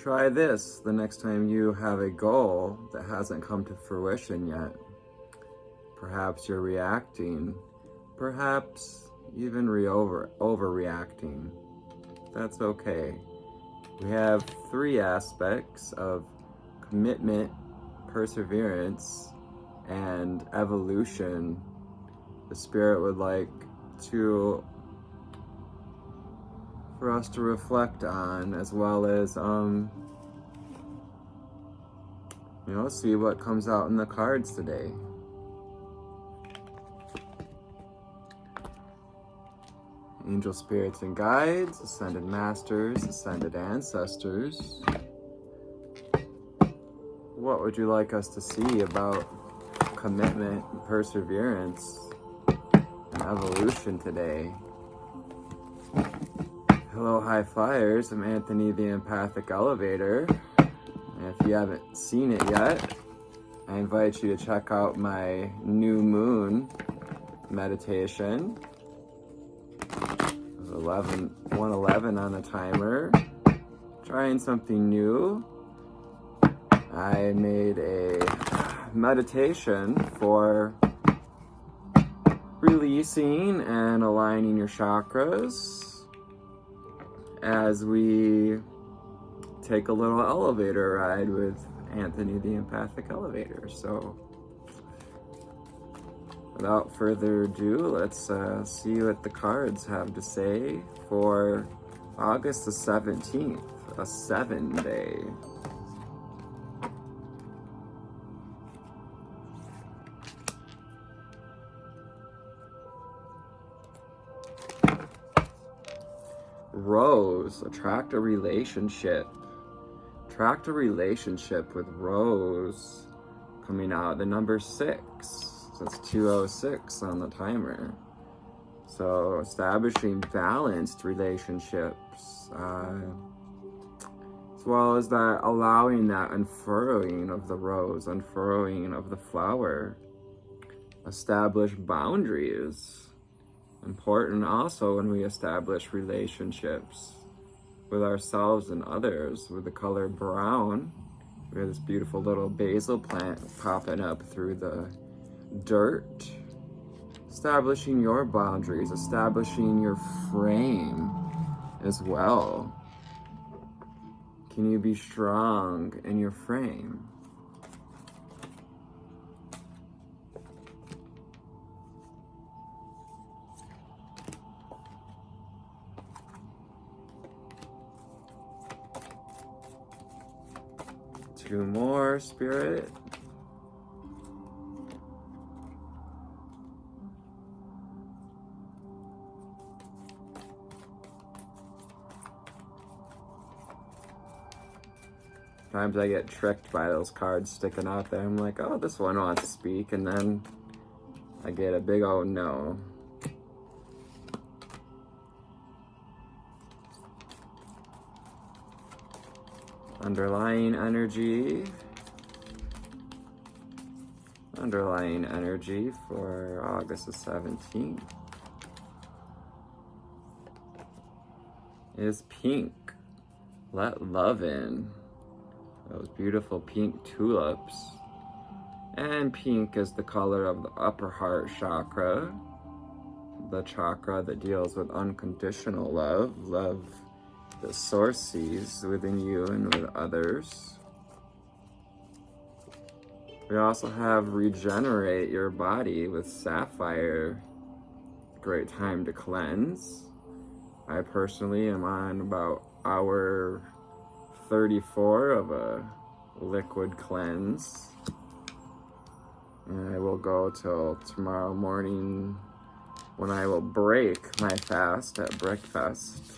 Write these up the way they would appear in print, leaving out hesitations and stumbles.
Try this the next time you have a goal that hasn't come to fruition yet. Perhaps you're reacting, perhaps even overreacting. That's okay. We have 3 aspects of commitment, perseverance, and evolution the Spirit would like for us to reflect on, as well as see what comes out in the cards today. Angel spirits and guides, ascended masters, ascended ancestors. What would you like us to see about commitment, perseverance, and evolution today? Hello, high flyers. I'm Anthony, the Empathic Elevator. And if you haven't seen it yet, I invite you to check out my new moon meditation. 111 on the timer. Trying something new. I made a meditation for releasing and aligning your chakras as we take a little elevator ride with Anthony the Empathic Elevator. So without further ado, let's see what the cards have to say for August the 17th, a 7-day. Rose, attract a relationship. Attract a relationship with Rose coming out the number 6. So that's 206 on the timer. So establishing balanced relationships, as well as that allowing that unfurrowing of the rose, unfurrowing of the flower. Establish boundaries. Important also when we establish relationships with ourselves and others. With the color brown, we have this beautiful little basil plant popping up through the dirt. Establishing your boundaries, establishing your frame as well. Can you be strong in your frame? Two more, Spirit. Sometimes I get tricked by those cards sticking out there. I'm like, oh, this one wants to speak, and then I get a big old no. Underlying energy for August the 17th is pink. Let love in. Those beautiful pink tulips. And pink is the color of the upper heart chakra, the chakra that deals with unconditional love the source sees within you and with others. We also have regenerate your body with sapphire. Great time to cleanse. I personally am on about hour 34 of a liquid cleanse. And I will go till tomorrow morning when I will break my fast at breakfast.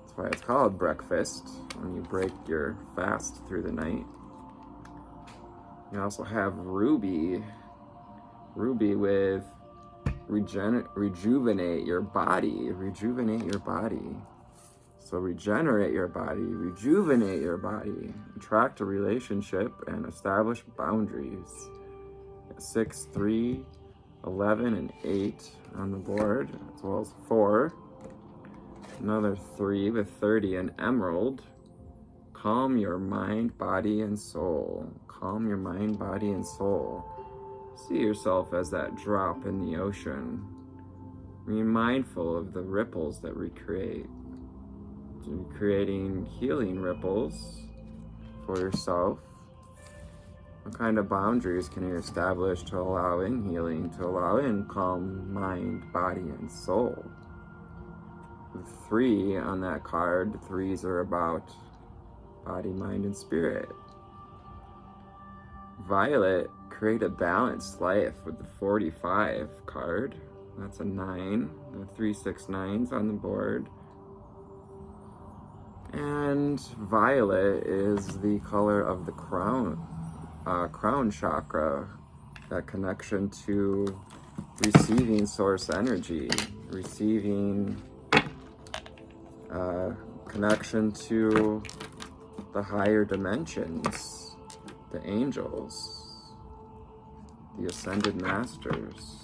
That's why it's called breakfast, when you break your fast through the night. You also have ruby with rejuvenate your body. So regenerate your body, rejuvenate your body, attract a relationship, and establish boundaries. 6, 3, 11, and 8 on the board, as well as 4. Another 3 with 30 and emerald. calm your mind, body, and soul. Calm your mind, body, and soul. See yourself as that drop in the ocean. Be mindful of the ripples that we create. Creating healing ripples for yourself. What kind of boundaries can you establish to allow in healing, to allow in calm mind, body, and soul? The 3 on that card, the 3s are about body, mind, and spirit. Violet, create a balanced life with the 45 card. That's a 9, the 3, 6, 9s on the board. And violet is the color of the crown chakra, that connection to receiving source energy, receiving connection to the higher dimensions, the angels, the ascended masters,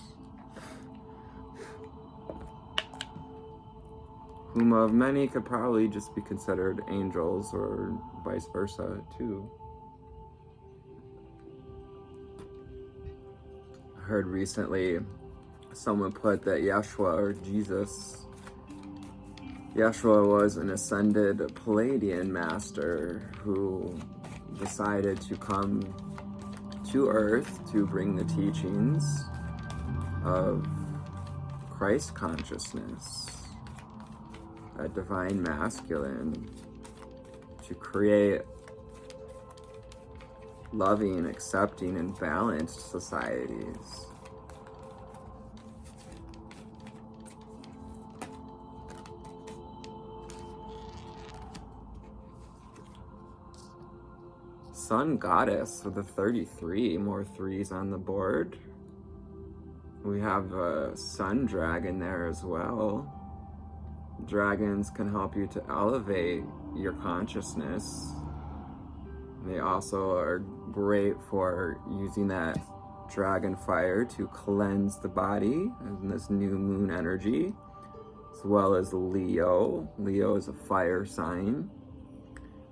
whom of many could probably just be considered angels or vice versa too. I heard recently someone put that Yeshua, or Jesus, Yeshua was an ascended Palladian master who decided to come to Earth to bring the teachings of Christ consciousness, a divine masculine, to create loving, accepting, and balanced societies. Sun Goddess with the 33, more 3s on the board. We have a sun dragon there as well. Dragons can help you to elevate your consciousness. They also are great for using that dragon fire to cleanse the body in this new moon energy, as well as Leo. Leo is a fire sign.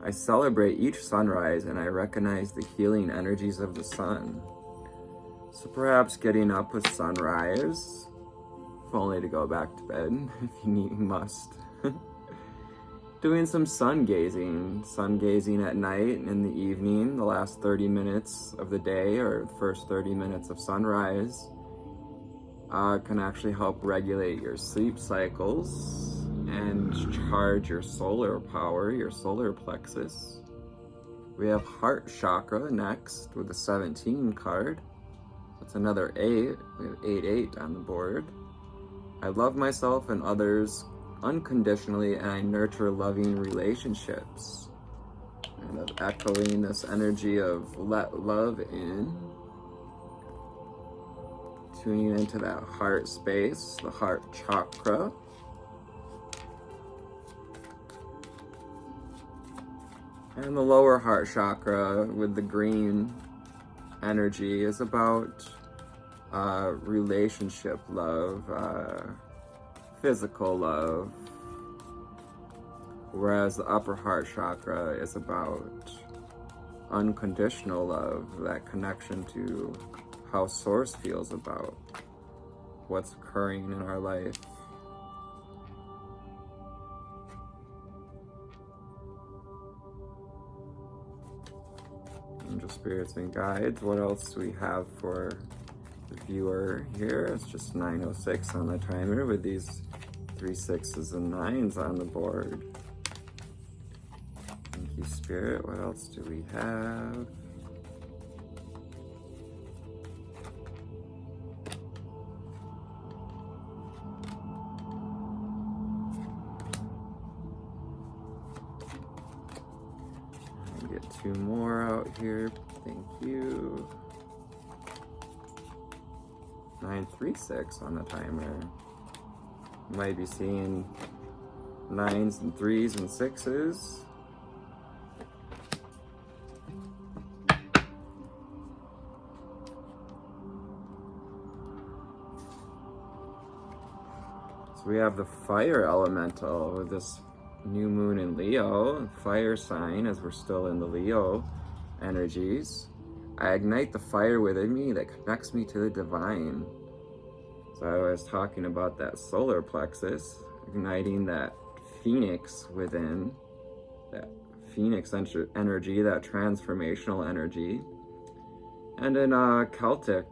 I celebrate each sunrise and I recognize the healing energies of the sun. So perhaps getting up with sunrise, if only to go back to bed if you must. Doing some sun gazing at night and in the evening, the last 30 minutes of the day or the first 30 minutes of sunrise can actually help regulate your sleep cycles and charge your solar power, your solar plexus. We have heart chakra next with the 17 card. That's another 8. We have 8 on the board. I love myself and others unconditionally, and I nurture loving relationships. And of echoing this energy of let love in, tuning into that heart space, the heart chakra. And the lower heart chakra with the green energy is about relationship love, physical love, whereas the upper heart chakra is about unconditional love, that connection to how source feels about what's occurring in our life. Angel spirits and guides, what else do we have for the viewer here? It's just 9:06 on the timer with these 3 6s and 9s on the board. Thank you, Spirit. What else do we have? I'll get 2 more out here. Thank you. 936 on the timer. Might be seeing 9s and 3s and 6s. So we have the fire elemental with this new moon in Leo, fire sign, as we're still in the Leo energies. I ignite the fire within me that connects me to the divine. So I was talking about that solar plexus, igniting that phoenix within, that phoenix energy, that transformational energy. And in Celtic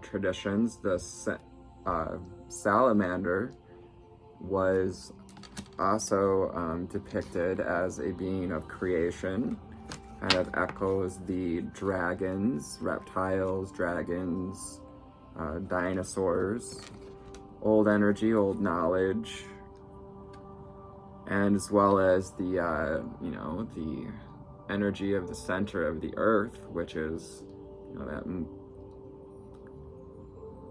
traditions, the salamander was also depicted as a being of creation, kind of echoes the dragons, reptiles, dragons, dinosaurs, old energy, old knowledge, and as well as the the energy of the center of the earth, which is that,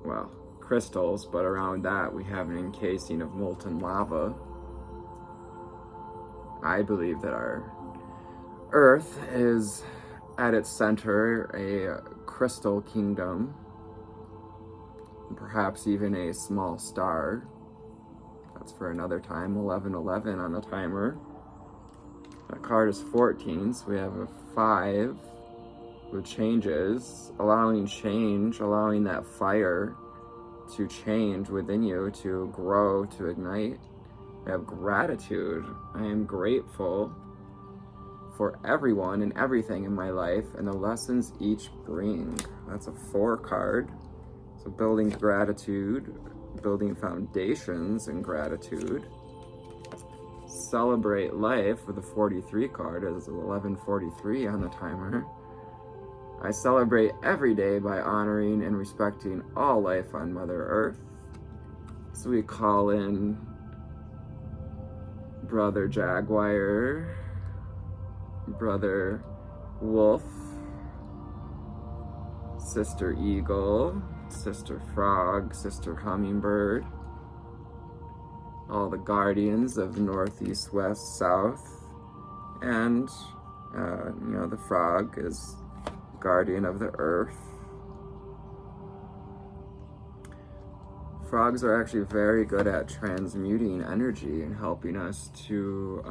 well, crystals, but around that we have an encasing of molten lava. I believe that our earth is at its center a crystal kingdom, perhaps even a small star. That's for another time. 1111 on the timer. That card is 14, so we have a 5 with changes, allowing change, allowing that fire to change within you, to grow, to ignite. We have gratitude. I am grateful for everyone and everything in my life and the lessons each bring. That's a 4 card. So building gratitude, building foundations in gratitude. Celebrate life with a 43 card, as 1143 on the timer. I celebrate every day by honoring and respecting all life on Mother Earth. So we call in Brother Jaguar, Brother Wolf, Sister Eagle, Sister Frog, Sister Hummingbird, all the guardians of the North, East, West, South, and the frog is guardian of the earth. Frogs are actually very good at transmuting energy and helping us to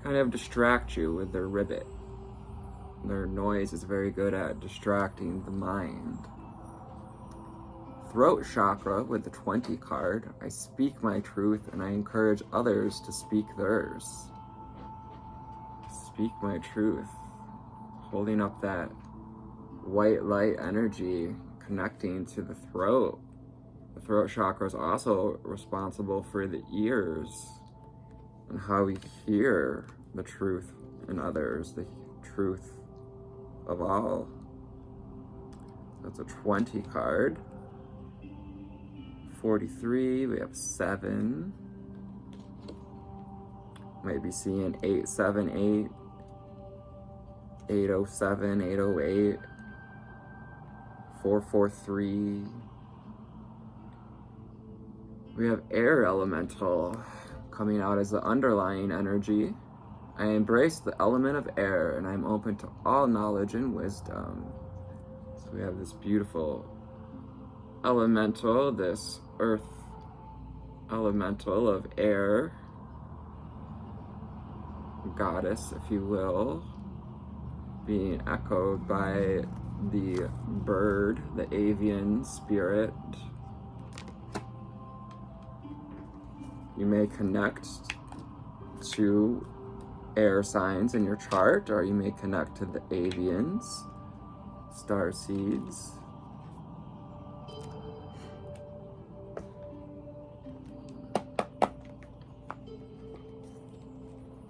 kind of distract you with their ribbit. Their noise is very good at distracting the mind. Throat chakra with the 20 card. I speak my truth and I encourage others to speak theirs. Speak my truth. Holding up that white light energy, connecting to the throat. The throat chakra is also responsible for the ears and how we hear the truth in others, the truth of all. That's a 20 card. 43, we have 7. Might be seeing 878, 807, 808, 443. We have air elemental coming out as the underlying energy. I embrace the element of air and I'm open to all knowledge and wisdom. So we have this beautiful elemental, this earth elemental of air, goddess, if you will, being echoed by the bird, the avian spirit. You may connect to air signs in your chart, or you may connect to the avians, star seeds.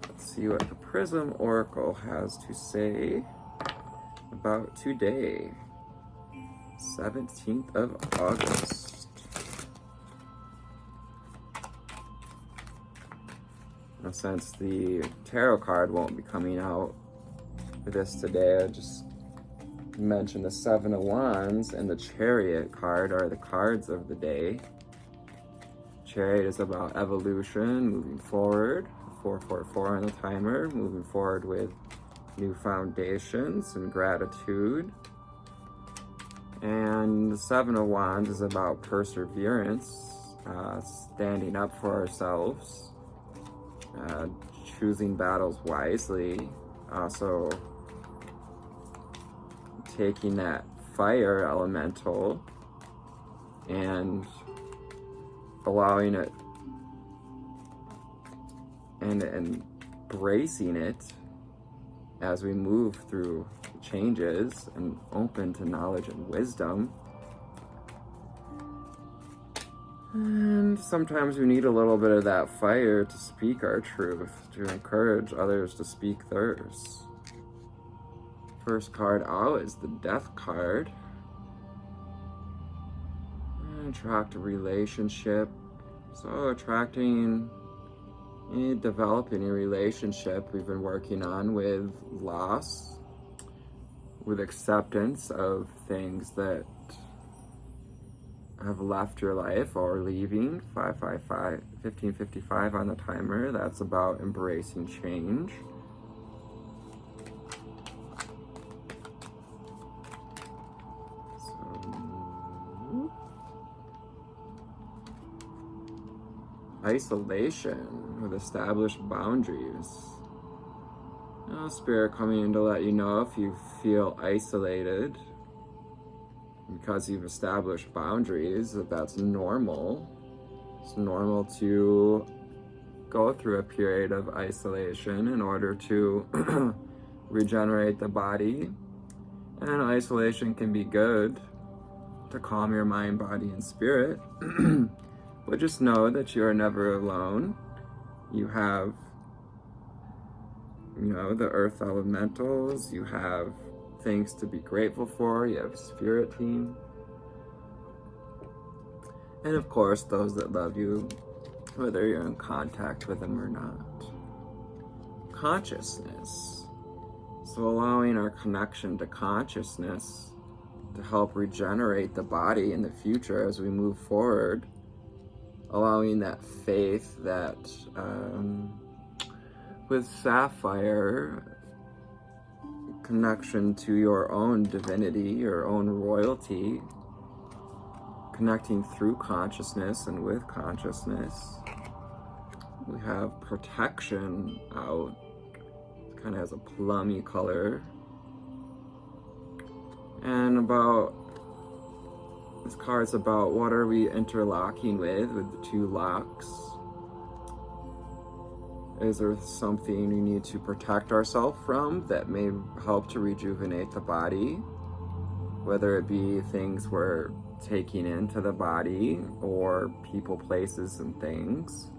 Let's see what the Prism Oracle has to say about today, 17th of August. Now, since the tarot card won't be coming out for this today, I just mentioned the 7 of Wands and the Chariot card are the cards of the day. Chariot is about evolution, moving forward. 444 on the timer, moving forward with new foundations and gratitude. And the 7 of Wands is about perseverance standing up for ourselves, choosing battles wisely, also taking that fire elemental and allowing it and embracing it as we move through changes and open to knowledge and wisdom. And sometimes we need a little bit of that fire to speak our truth, to encourage others to speak theirs. First card out is the Death card. Attract a relationship. So attracting and developing a relationship we've been working on with loss, with acceptance of things that have left your life or leaving. 1555 on the timer. That's about embracing change. Isolation with established boundaries. Spirit coming in to let you know if you feel isolated because you've established boundaries, that's normal. It's normal to go through a period of isolation in order to regenerate the body. And isolation can be good to calm your mind, body, and spirit. But just know that you are never alone. You have, the earth elementals. You have things to be grateful for. You have a spirit team. And of course, those that love you, whether you're in contact with them or not. Consciousness. So allowing our connection to consciousness to help regenerate the body in the future as we move forward. Allowing that faith, that with Sapphire, connection to your own divinity, your own royalty, connecting through consciousness and with consciousness. We have protection out. It kind of has a plummy color. And this card's about what are we interlocking with the two locks. Is there something we need to protect ourselves from that may help to rejuvenate the body? Whether it be things we're taking into the body or people, places, and things.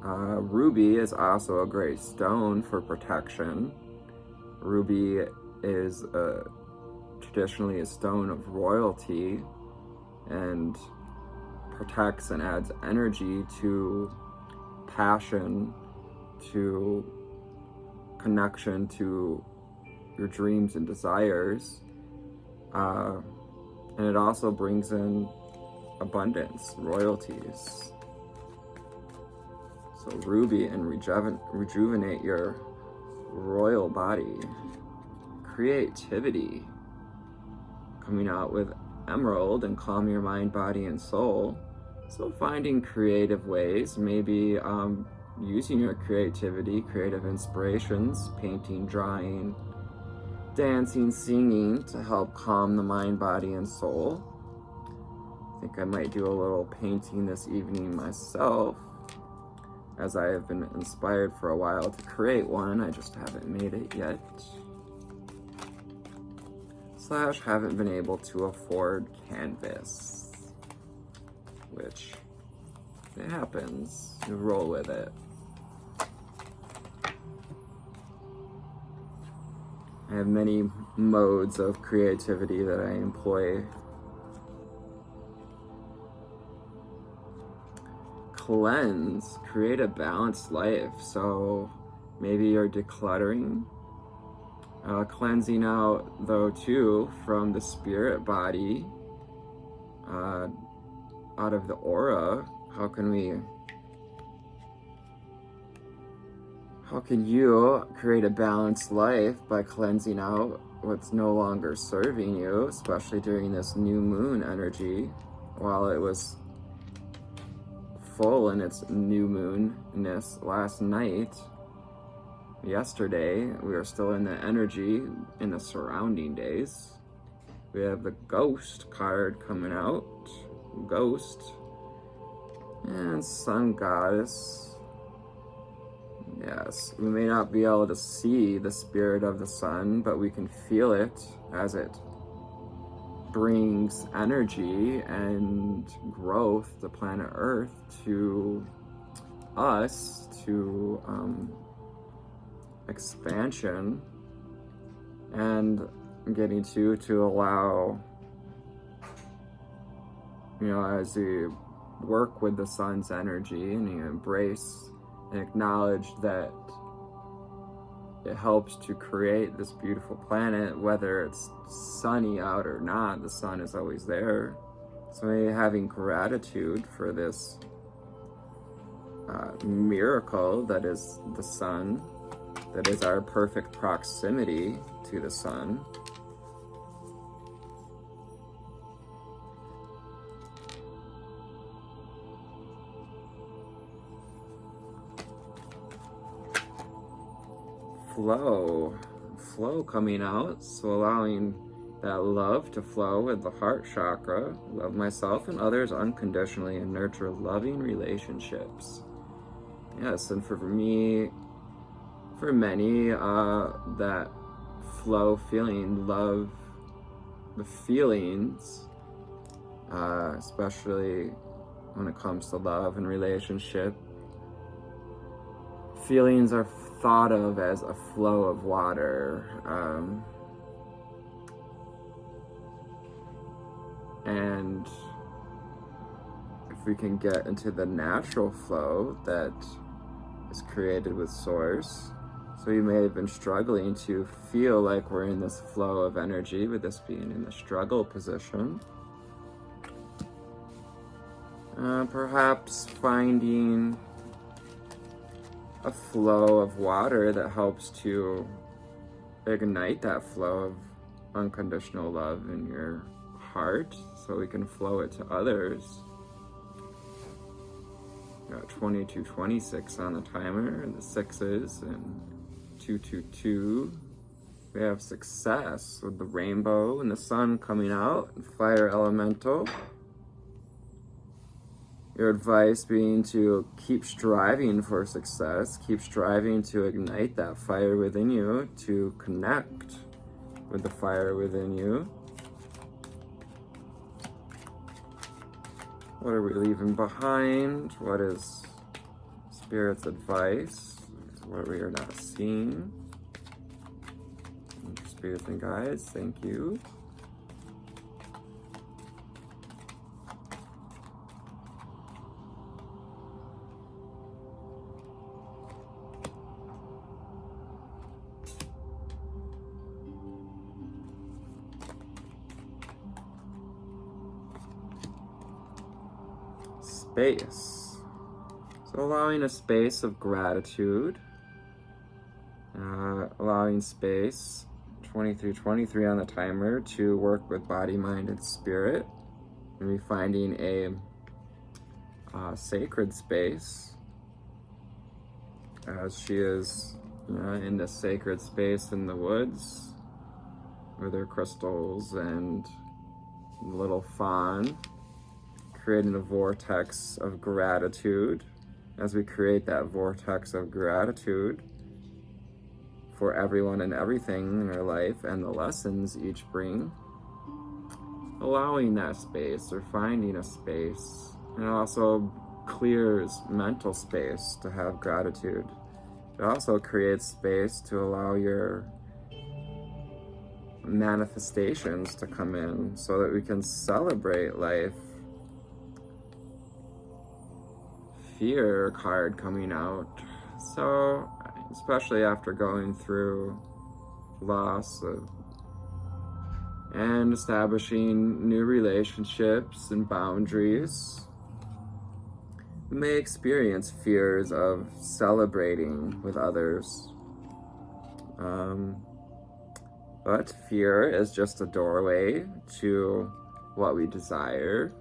Ruby is also a great stone for protection. Ruby is traditionally a stone of royalty and protects and adds energy to passion, to connection to your dreams and desires. And it also brings in abundance, royalties. So ruby and rejuvenate your royal body. Creativity. Coming out with emerald and calm your mind, body, and soul. So finding creative ways, maybe using your creativity, creative inspirations, painting, drawing, dancing, singing to help calm the mind, body, and soul. I think I might do a little painting this evening myself, as I have been inspired for a while to create one. I just haven't made it yet. / haven't been able to afford canvas, which it happens. You roll with it. I have many modes of creativity that I employ. Cleanse, create a balanced life. So maybe you're decluttering, cleansing out though too from the spirit body, out of the aura. How can you create a balanced life by cleansing out what's no longer serving you, especially during this new moon energy, while it was full in its new moonness last night. Yesterday, we are still in the energy in the surrounding days. We have the Ghost card coming out. Ghost. And Sun Goddess. Yes, we may not be able to see the spirit of the sun, but we can feel it as it brings energy and growth to planet Earth to us, to expansion, and getting to allow, as you work with the sun's energy and you embrace and acknowledge that it helps to create this beautiful planet, whether it's sunny out or not, the sun is always there. So maybe having gratitude for this miracle that is the sun, that is our perfect proximity to the sun. Flow coming out, so allowing that love to flow with the heart chakra. Love myself and others unconditionally and nurture loving relationships. Yes, and for me, for many, that flow feeling, love the feelings, especially when it comes to love and relationship. Feelings are thought of as a flow of water, and if we can get into the natural flow that is created with source. So you may have been struggling to feel like we're in this flow of energy, with this being in the struggle position. Perhaps finding a flow of water that helps to ignite that flow of unconditional love in your heart, so we can flow it to others. Got 2226 on the timer, and the sixes, and 222. We have success with the rainbow and the sun coming out, and fire elemental. Your advice being to keep striving for success, keep striving to ignite that fire within you, to connect with the fire within you. What are we leaving behind? What is Spirit's advice? What we are not seeing? Spirits and guides, thank you. Space. So allowing a space of gratitude, allowing space, 2323 on the timer, to work with body, mind, and spirit, and be finding a sacred space as she is in this sacred space in the woods with her crystals and the little fawn, creating a vortex of gratitude. As we create that vortex of gratitude for everyone and everything in our life and the lessons each bring, allowing that space or finding a space, and it also clears mental space to have gratitude. It also creates space to allow your manifestations to come in so that we can celebrate life. Fear card coming out. So, especially after going through loss and establishing new relationships and boundaries, we may experience fears of celebrating with others. But fear is just a doorway to what we desire.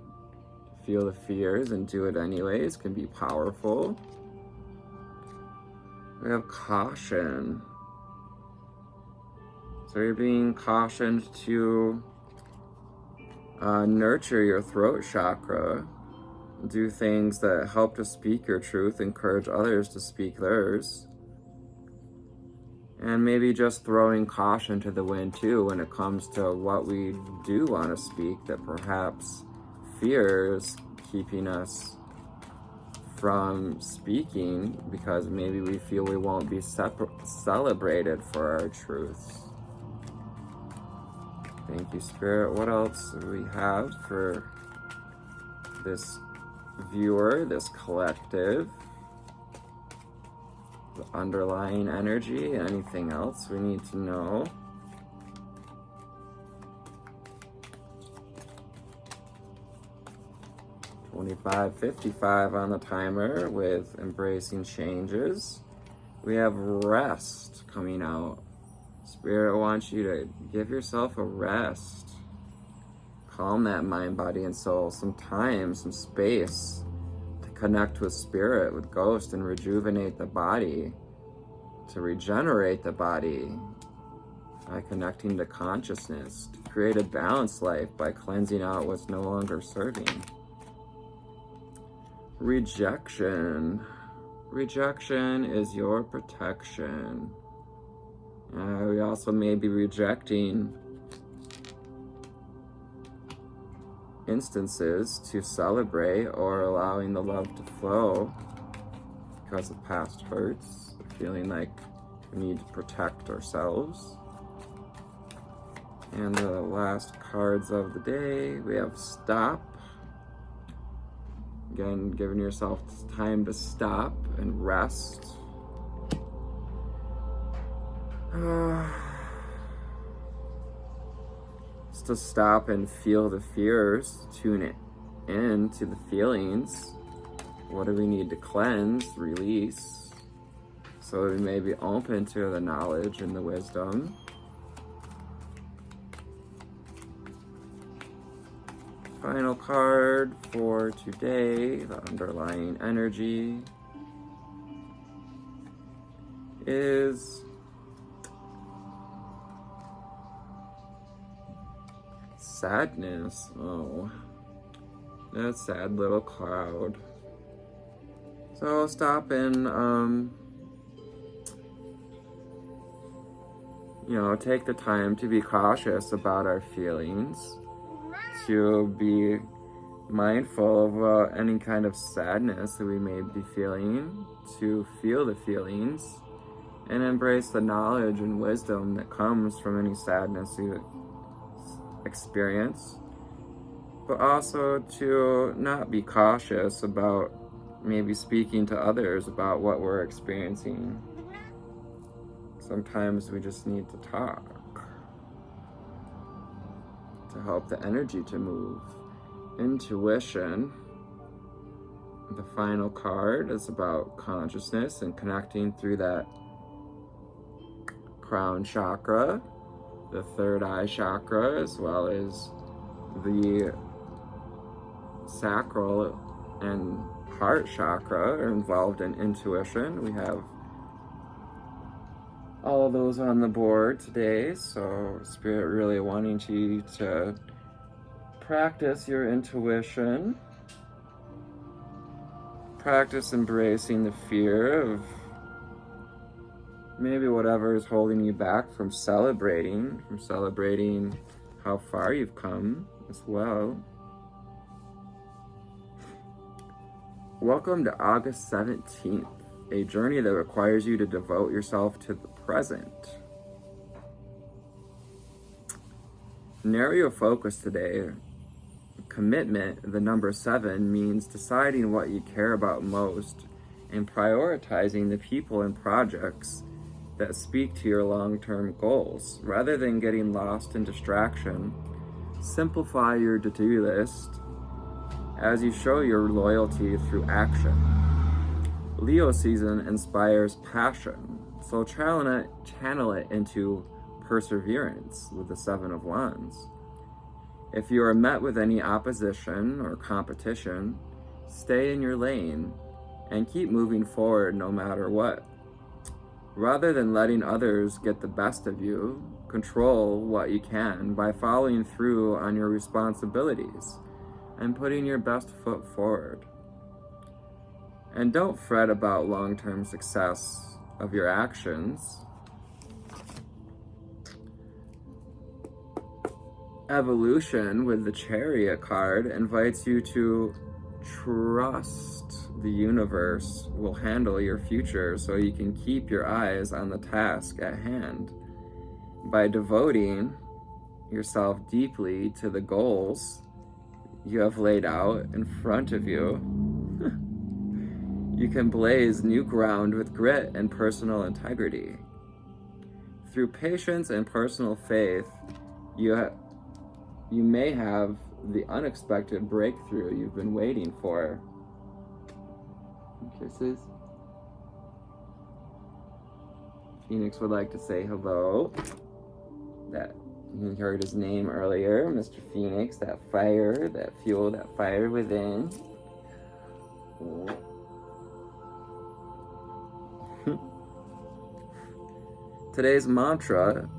feel the fears and do it anyways can be powerful. We have caution. So you're being cautioned to nurture your throat chakra, do things that help to speak your truth, encourage others to speak theirs, and maybe just throwing caution to the wind too when it comes to what we do want to speak that perhaps fears keeping us from speaking because maybe we feel we won't be celebrated for our truths. Thank you, Spirit. What else do we have for this viewer, this collective? The underlying energy, anything else we need to know? $25.55 on the timer with embracing changes. We have rest coming out. Spirit wants you to give yourself a rest. Calm that mind, body, and soul. Some time, some space to connect with spirit, with ghost, and rejuvenate the body, to regenerate the body by connecting to consciousness, to create a balanced life by cleansing out what's no longer serving. Rejection. Rejection is your protection. We also may be rejecting instances to celebrate or allowing the love to flow because of past hurts, feeling like we need to protect ourselves. And the last cards of the day, we have stop. Again, giving yourself time to stop and rest. Just to stop and feel the fears, tune in to the feelings. What do we need to cleanse, release, so we may be open to the knowledge and the wisdom. Final card for today, the underlying energy is sadness. Oh, that sad little cloud. So stop and, take the time to be cautious about our feelings, to be mindful of any kind of sadness that we may be feeling, to feel the feelings and embrace the knowledge and wisdom that comes from any sadness you experience, but also to not be cautious about maybe speaking to others about what we're experiencing. Sometimes we just need to talk to help the energy to move. Intuition. The final card is about consciousness and connecting through that crown chakra, the third eye chakra, as well as the sacral and heart chakra are involved in intuition. We have all of those on the board today, so Spirit really wanting you to practice your intuition, practice embracing the fear of maybe whatever is holding you back from celebrating how far you've come as well. Welcome to August 17th, a journey that requires you to devote yourself to the present. Narrow your focus today. Commitment, the number 7, means deciding what you care about most and prioritizing the people and projects that speak to your long-term goals. Rather than getting lost in distraction, simplify your to-do list as you show your loyalty through action. Leo season inspires passion, so channel it into perseverance with the 7 of Wands. If you are met with any opposition or competition, stay in your lane and keep moving forward no matter what. Rather than letting others get the best of you, control what you can by following through on your responsibilities and putting your best foot forward. And don't fret about long-term success of your actions. Evolution with the Chariot card invites you to trust the universe will handle your future so you can keep your eyes on the task at hand. By devoting yourself deeply to the goals you have laid out in front of you, you can blaze new ground with grit and personal integrity. Through patience and personal faith, you may have the unexpected breakthrough you've been waiting for. Kisses. Phoenix would like to say hello. That you heard his name earlier, Mr. Phoenix, that fire, that fuel, that fire within. Today's mantra: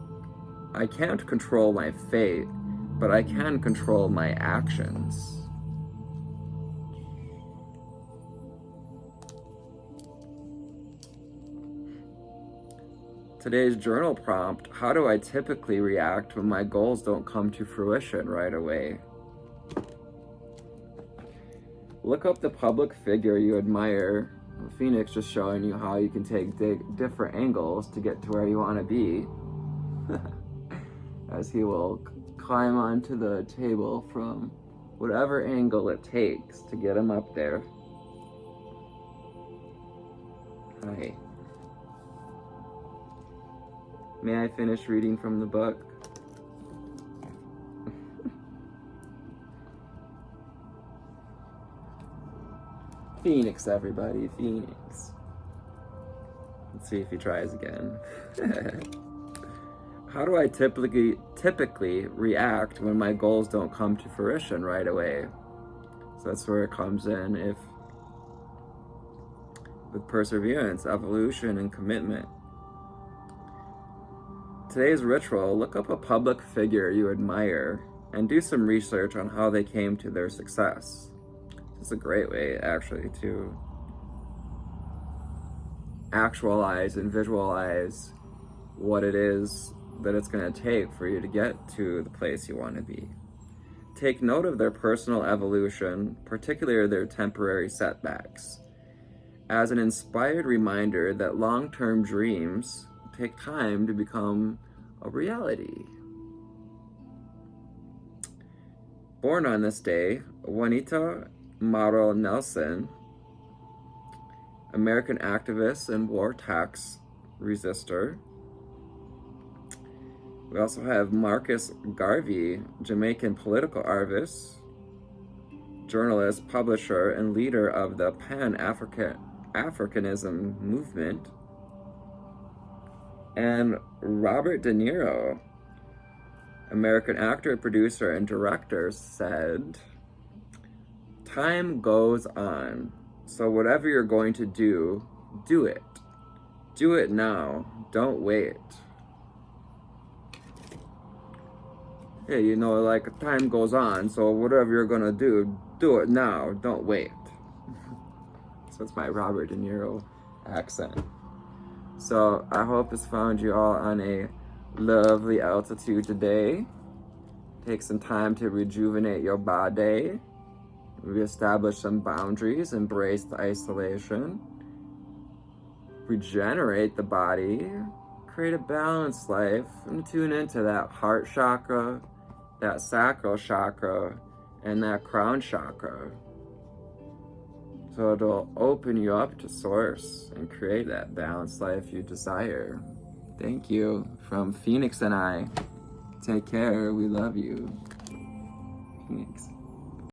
I can't control my fate, but I can control my actions. Today's journal prompt: how do I typically react when my goals don't come to fruition right away? Look up the public figure you admire. Phoenix just showing you how you can take different angles to get to where you want to be. As he will climb onto the table from whatever angle it takes to get him up there. Hi. May I finish reading from the book? Phoenix, everybody, Phoenix. Let's see if he tries again. How do I typically react when my goals don't come to fruition right away? So that's where it comes in. If with perseverance, evolution, and commitment. Today's ritual: look up a public figure you admire and do some research on how they came to their success. It's a great way, actually, to actualize and visualize what it is that it's going to take for you to get to the place you want to be. Take note of their personal evolution, particularly their temporary setbacks, as an inspired reminder that long-term dreams take time to become a reality. Born on this day, Juanita Maro Nelson, American activist and war tax resistor. We also have Marcus Garvey, Jamaican political artist, journalist, publisher, and leader of the Pan-Africanism movement. And Robert De Niro, American actor, producer, and director, said, "Time goes on, so whatever you're going to do, do it. Do it now, don't wait." Yeah, you know, like, time goes on, so whatever you're gonna do, do it now, don't wait. So it's my Robert De Niro accent. So I hope this found you all on a lovely altitude today. Take some time to rejuvenate your body, reestablish some boundaries, embrace the isolation, regenerate the body, create a balanced life, and tune into that heart chakra, that sacral chakra, and that crown chakra. So it'll open you up to source and create that balanced life you desire. Thank you from Phoenix and I. Take care. We love you. Phoenix.